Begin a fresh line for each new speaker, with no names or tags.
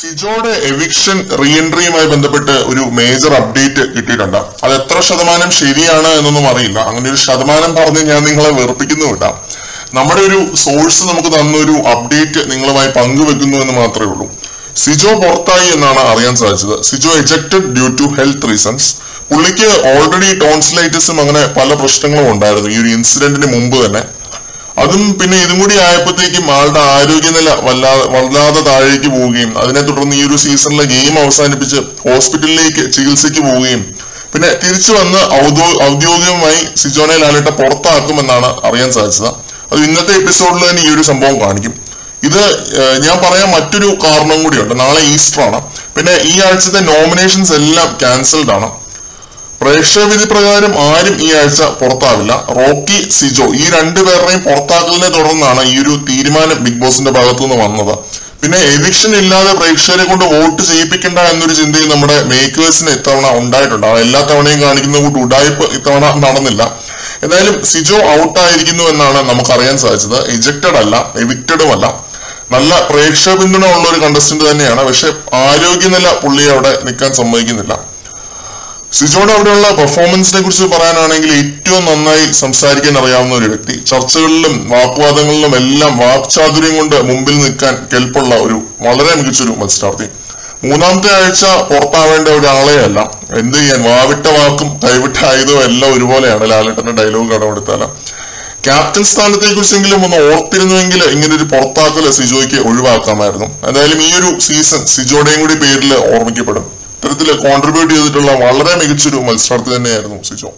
സിജോയുടെ eviction റീഎൻട്രിയുമായി ബന്ധപ്പെട്ട് ഒരു major update കിട്ടിയിട്ടുണ്ട്. അത് എത്ര ശതമാനം ശരിയാണ് എന്നൊന്നും അറിയില്ല. അങ്ങനെ ഒരു ശതമാനം പറഞ്ഞ് ഞാൻ നിങ്ങളെ വെറുപ്പിക്കുന്നുമില്ല. നമ്മുടെ ഒരു സോഴ്സ് നമുക്ക് തന്നൊരു അപ്ഡേറ്റ് നിങ്ങളുമായി പങ്കുവെക്കുന്നു എന്ന് മാത്രമേ ഉള്ളൂ. സിജോ പുറത്തായി എന്നാണ് അറിയാൻ സാധിച്ചത്. Sijo ejected due to health reasons. പുള്ളിക്ക് ഓൾറെഡി ടോൺസിലൈറ്റിസും അങ്ങനെ പല പ്രശ്നങ്ങളും ഉണ്ടായിരുന്നു ഈ ഒരു ഇൻസിഡന്റിന് മുമ്പ് തന്നെ. അതും പിന്നെ ഇതും കൂടി ആയപ്പോഴത്തേക്കും ആളുടെ ആരോഗ്യനില വല്ലാതെ താഴേക്ക് പോവുകയും അതിനെ തുടർന്ന് ഈ ഒരു സീസണിലെ ഗെയിം അവസാനിപ്പിച്ച് ഹോസ്പിറ്റലിലേക്ക് ചികിത്സയ്ക്ക് പോവുകയും പിന്നെ തിരിച്ചു വന്ന് ഔദ്യോഗികമായി സിജോനെ ലാലേട്ട പുറത്താക്കുമെന്നാണ് അറിയാൻ സാധിച്ചത്. അത് ഇന്നത്തെ എപ്പിസോഡിൽ തന്നെ ഈ ഒരു സംഭവം കാണിക്കും. ഇത് ഞാൻ പറയാൻ മറ്റൊരു കാരണം കൂടിയുണ്ട്. നാളെ ഈസ്റ്റർ ആണ്. പിന്നെ ഈ ആഴ്ചത്തെ നോമിനേഷൻസ് എല്ലാം ക്യാൻസൽഡ് ആണ്. പ്രേക്ഷക വിധി പ്രകാരം ആരും ഈ ആഴ്ച പുറത്താവില്ല. റോക്കി, സിജോ ഈ രണ്ടുപേരുടെയും പുറത്താക്കലിനെ തുടർന്നാണ് ഈ ഒരു തീരുമാനം ബിഗ് ബോസിന്റെ ഭാഗത്തു നിന്ന് വന്നത്. പിന്നെ എവിക്ഷൻ ഇല്ലാതെ പ്രേക്ഷകരെ കൊണ്ട് വോട്ട് ചെയ്യിപ്പിക്കേണ്ട എന്നൊരു ചിന്തയും നമ്മുടെ മേക്കേഴ്സിന് ഇത്തവണ ഉണ്ടായിട്ടുണ്ട്. എല്ലാ തവണയും കാണിക്കുന്ന കൂട്ട് ഉഡായിപ്പ് ഇത്തവണ നടന്നില്ല. എന്തായാലും സിജോ ഔട്ടായിരിക്കുന്നു എന്നാണ് നമുക്കറിയാൻ സാധിച്ചത്. എജക്റ്റഡ് അല്ല, എവിക്റ്റഡും അല്ല. നല്ല പ്രേക്ഷക പിന്തുണ ഉള്ള ഒരു കണ്ടസ്റ്റന്റ് തന്നെയാണ്. പക്ഷെ ആരോഗ്യനില പുള്ളിയെ അവിടെ നിൽക്കാൻ സമ്മതിക്കുന്നില്ല. സിജോയുടെ അവിടെയുള്ള പെർഫോമൻസിനെ കുറിച്ച് പറയാനാണെങ്കിൽ ഏറ്റവും നന്നായി സംസാരിക്കാൻ അറിയാവുന്ന ഒരു വ്യക്തി. ചർച്ചകളിലും വാഗ്വാദങ്ങളിലും എല്ലാം വാക്ചാതുര്യം കൊണ്ട് മുമ്പിൽ നിൽക്കാൻ കെൽപ്പുള്ള ഒരു വളരെ മികച്ചൊരു മത്സരാർത്ഥി. മൂന്നാമത്തെ ആഴ്ച പുറത്താവേണ്ട ഒരാളെ അല്ല. എന്ത് ചെയ്യാൻ, വാവിട്ട വാക്കും കൈവിട്ട ആയുധവും എല്ലാം ഒരുപോലെയാണ്. ലാലേട്ടന്റെ ഡയലോഗ് കടമെടുത്താല ക്യാപ്റ്റൻ സ്ഥാനത്തെ കുറിച്ചെങ്കിലും ഒന്ന് ഓർത്തിരുന്നുവെങ്കിൽ ഇങ്ങനെ ഒരു പുറത്താക്കല് സിജോയ്ക്ക് ഒഴിവാക്കാമായിരുന്നു. എന്തായാലും ഈ ഒരു സീസൺ സിജോയുടെയും കൂടി പേരിൽ ഓർമ്മിക്കപ്പെടും. ഇത്തരത്തിൽ കോൺട്രിബ്യൂട്ട് ചെയ്തിട്ടുള്ള വളരെ മികച്ചൊരു മത്സരാർത്ഥി തന്നെയായിരുന്നു സിജോ.